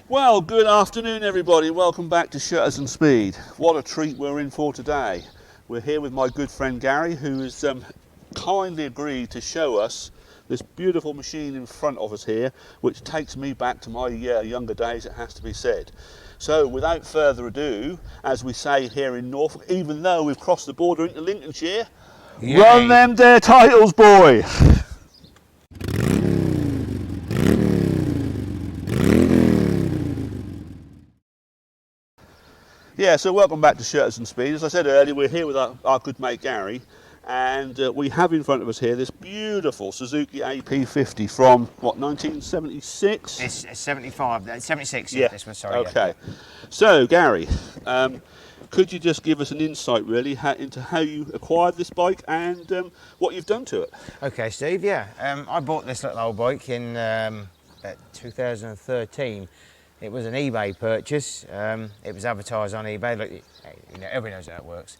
Well, good afternoon everybody, welcome back to Shutters and Speed. What a treat we're in for today. We're here with my good friend Gary, who has kindly agreed to show us this beautiful machine in front of us here, which takes me back to my younger days, it has to be said. So without further ado, as we say here in Norfolk, even though we've crossed the border into Lincolnshire, Yay. Run them there titles, boy! Yeah, so welcome back to Shutters and Speed. As I said earlier, we're here with our good mate Gary, and we have in front of us here this beautiful Suzuki AP50 from, what, 1976? It's 75, 76, Yeah, this one, sorry. okay. Yeah. So, Gary, could you just give us an insight, really, into how you acquired this bike and what you've done to it? Okay, Steve, yeah. I bought this little old bike in 2013. It was an eBay purchase. It was advertised on eBay. Look, you know, everybody knows how it works.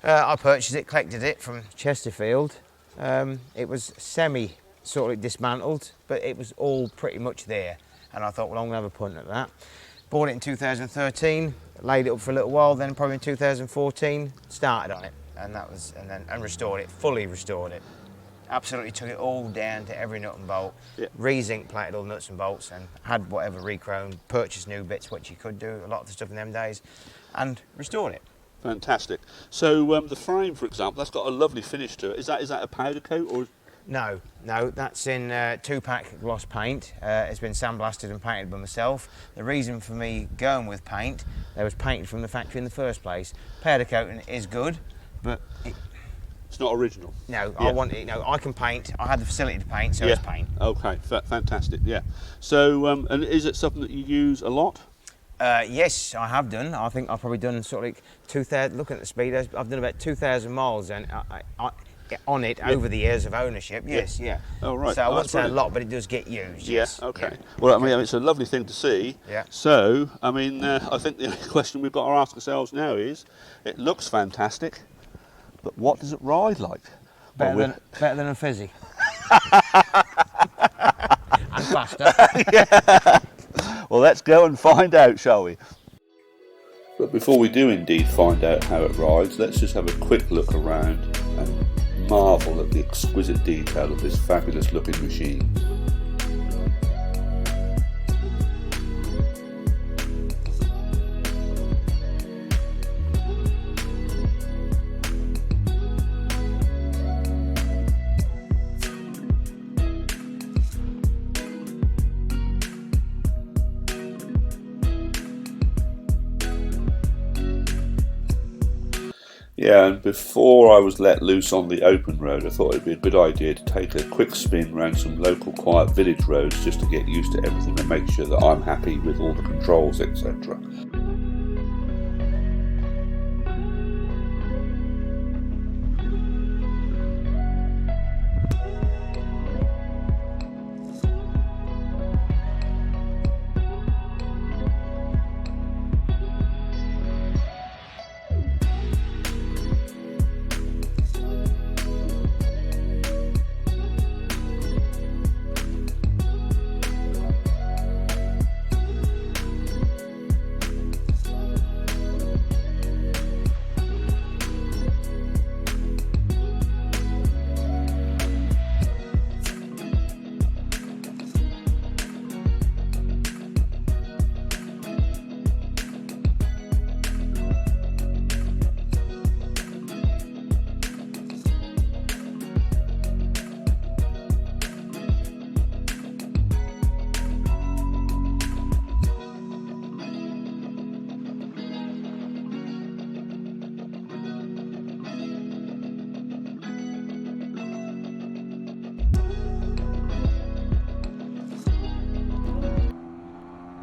I purchased it, collected it from Chesterfield. It was semi sort of dismantled, but it was all pretty much there. And I thought, well, I'm gonna have a punt at that. Bought it in 2013, laid it up for a little while. Then probably in 2014, started on it, and restored it, fully restored it. Absolutely took it all down to every nut and bolt, re-zinc plated all the nuts and bolts, and had whatever rechrome, purchased new bits, which you could do, a lot of the stuff in them days, and restored it. Fantastic. So the frame, for example, that's got a lovely finish to it. Is that a powder coat or? No, that's in 2-pack gloss paint. It's been sandblasted and painted by myself. The reason for me going with paint, it was painted from the factory in the first place. Powder coating is good, but it's not original. No, yeah. I want it. No, I can paint. I had the facility to paint, so it's paint. Okay, fantastic. Yeah. So, and is it something that you use a lot? Yes, I have done. I think I've probably done sort of like 2,000. Looking at the speed, I've done about 2,000 miles and on it over the years of ownership. Yes, yeah. Oh right. So I won't say a lot, but it does get used. Yes. Yeah. Okay. Yeah. Well, I mean, it's a lovely thing to see. Yeah. So, I mean, I think the only question we've got to ask ourselves now is, it looks fantastic, but what does it ride like? Better than a fizzy. And faster. Yeah. Well, let's go and find out, shall we? But before we do indeed find out how it rides, let's just have a quick look around and marvel at the exquisite detail of this fabulous looking machine. Yeah, and before I was let loose on the open road, I thought it'd be a good idea to take a quick spin around some local quiet village roads just to get used to everything and make sure that I'm happy with all the controls, etc.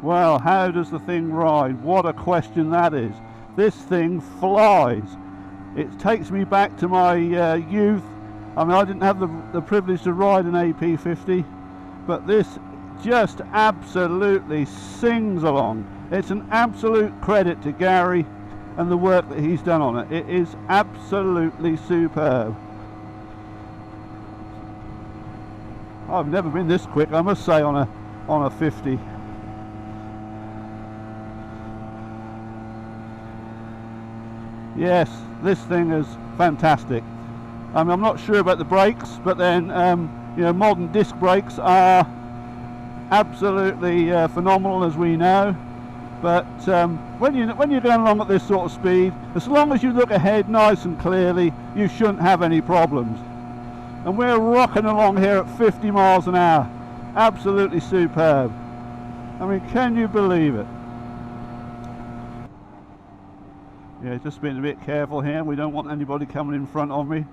Well, how does the thing ride? What a question that is. This thing flies. It takes me back to my youth. I mean, I didn't have the privilege to ride an AP50, but this just absolutely sings along. It's an absolute credit to Gary and the work that he's done on it. It is absolutely superb. I've never been this quick, I must say, on a 50. Yes, this thing is fantastic. I mean, I'm not sure about the brakes, but then you know, modern disc brakes are absolutely phenomenal, as we know. But when you're going along at this sort of speed, as long as you look ahead nice and clearly, you shouldn't have any problems. And we're rocking along here at 50 miles an hour. Absolutely superb. I mean, can you believe it? Yeah, just being a bit careful here. We don't want anybody coming in front of me,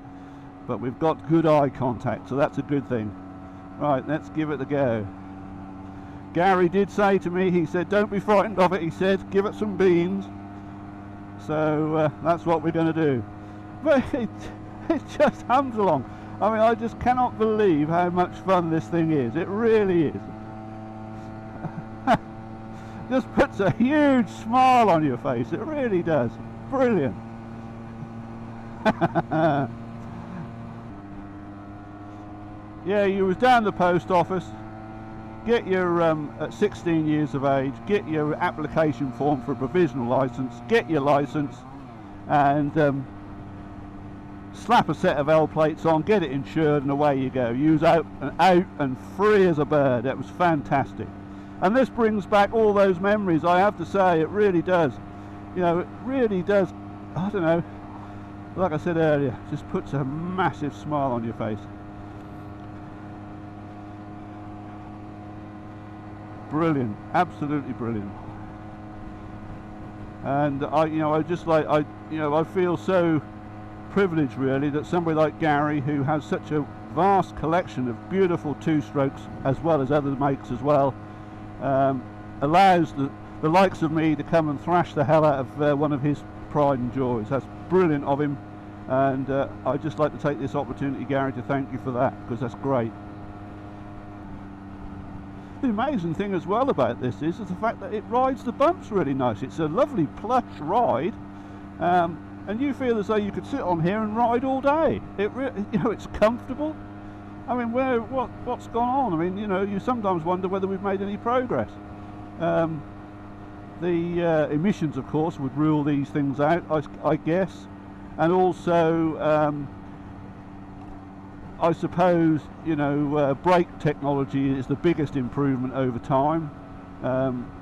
but we've got good eye contact, so that's a good thing. Right, let's give it a go. Gary did say to me, he said, don't be frightened of it, he said, give it some beans. So that's what we're going to do. But it just hums along. I mean, I just cannot believe how much fun this thing is. It really is. Just puts a huge smile on your face. It really does. Brilliant. Yeah, you was down the post office. Get your, at 16 years of age, get your application form for a provisional license, get your license, and slap a set of L plates on, get it insured, and away you go. You was out and free as a bird. It was fantastic. And this brings back all those memories, I have to say. It really does. You know, it really does, I don't know, like I said earlier, just puts a massive smile on your face. Brilliant, absolutely brilliant. And I feel so privileged, really, that somebody like Gary, who has such a vast collection of beautiful two-strokes as well as other makes as well, allows the likes of me to come and thrash the hell out of one of his pride and joys. That's brilliant of him, and I'd just like to take this opportunity, Gary, to thank you for that, because that's great. The amazing thing as well about this is the fact that it rides the bumps really nice. It's a lovely plush ride, and you feel as though you could sit on here and ride all day. It's comfortable. I mean, what's gone on? I mean, you know, you sometimes wonder whether we've made any progress. The emissions, of course, would rule these things out, I guess, and also I suppose, you know, brake technology is the biggest improvement over time,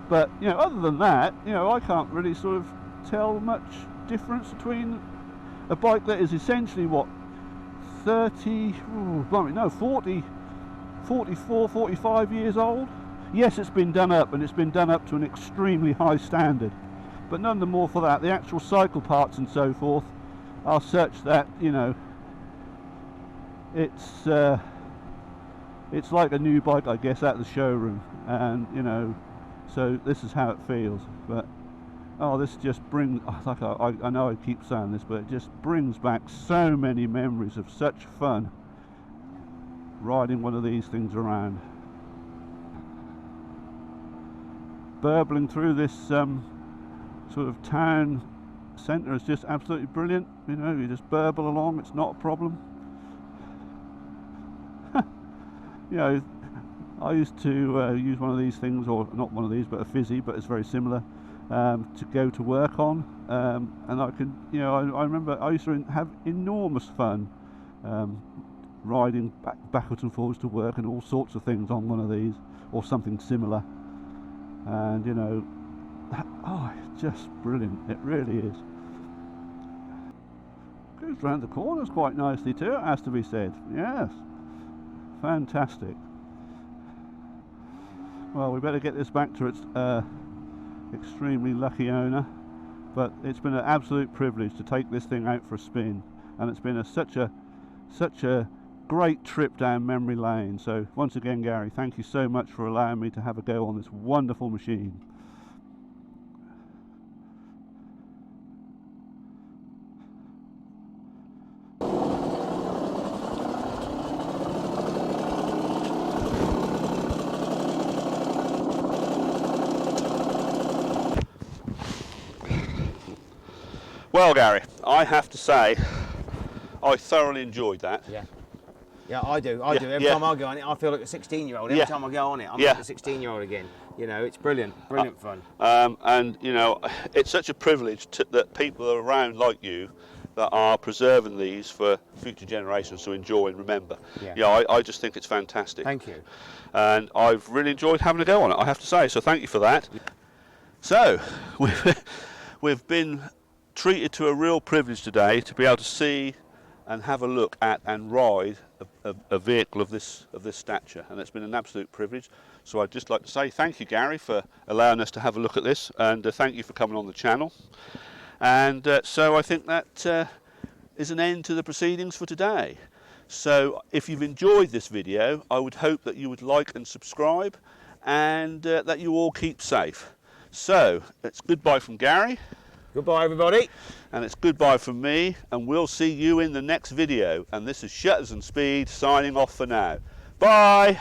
but you know, other than that, you know, I can't really sort of tell much difference between a bike that is essentially what, 44, 45 years old. Yes, it's been done up, and it's been done up to an extremely high standard, but none the more for that. The actual cycle parts and so forth are such that, you know, it's like a new bike, I guess, at the showroom, and you know, so this is how it feels. But oh, this just brings, like I know I keep saying this, but it just brings back so many memories of such fun riding one of these things around. Burbling through this sort of town centre is just absolutely brilliant. You know, you just burble along, it's not a problem. You know, I used to use one of these things, or not one of these, but a fizzy, but it's very similar, to go to work on, and I could, you know, I remember I used to have enormous fun riding backwards and forwards to work and all sorts of things on one of these, or something similar, and you know, it's just brilliant, it really is. Goes round the corners quite nicely too, it has to be said. Yes. Fantastic. Well, we better get this back to its extremely lucky owner, but it's been an absolute privilege to take this thing out for a spin, and it's been such a great trip down memory lane. So once again, Gary, thank you so much for allowing me to have a go on this wonderful machine. Well, Gary, I have to say, I thoroughly enjoyed that. Yeah. Yeah, I do. Every time I go on it, I feel like a 16-year-old. Every time I go on it, I'm like a 16-year-old again. You know, it's brilliant fun. And you know, it's such a privilege that people are around like you that are preserving these for future generations to enjoy and remember. Yeah, I just think it's fantastic. Thank you. And I've really enjoyed having a go on it, I have to say, so thank you for that. So, we've been treated to a real privilege today to be able to see and have a look at and ride a vehicle of this stature, and it's been an absolute privilege. So I'd just like to say thank you, Gary, for allowing us to have a look at this, and thank you for coming on the channel. And so I think that is an end to the proceedings for today. So if you've enjoyed this video, I would hope that you would like and subscribe, and that you all keep safe. So it's goodbye from Gary. Goodbye, everybody. And it's goodbye from me, and we'll see you in the next video. And this is Shutters and Speed signing off for now. Bye.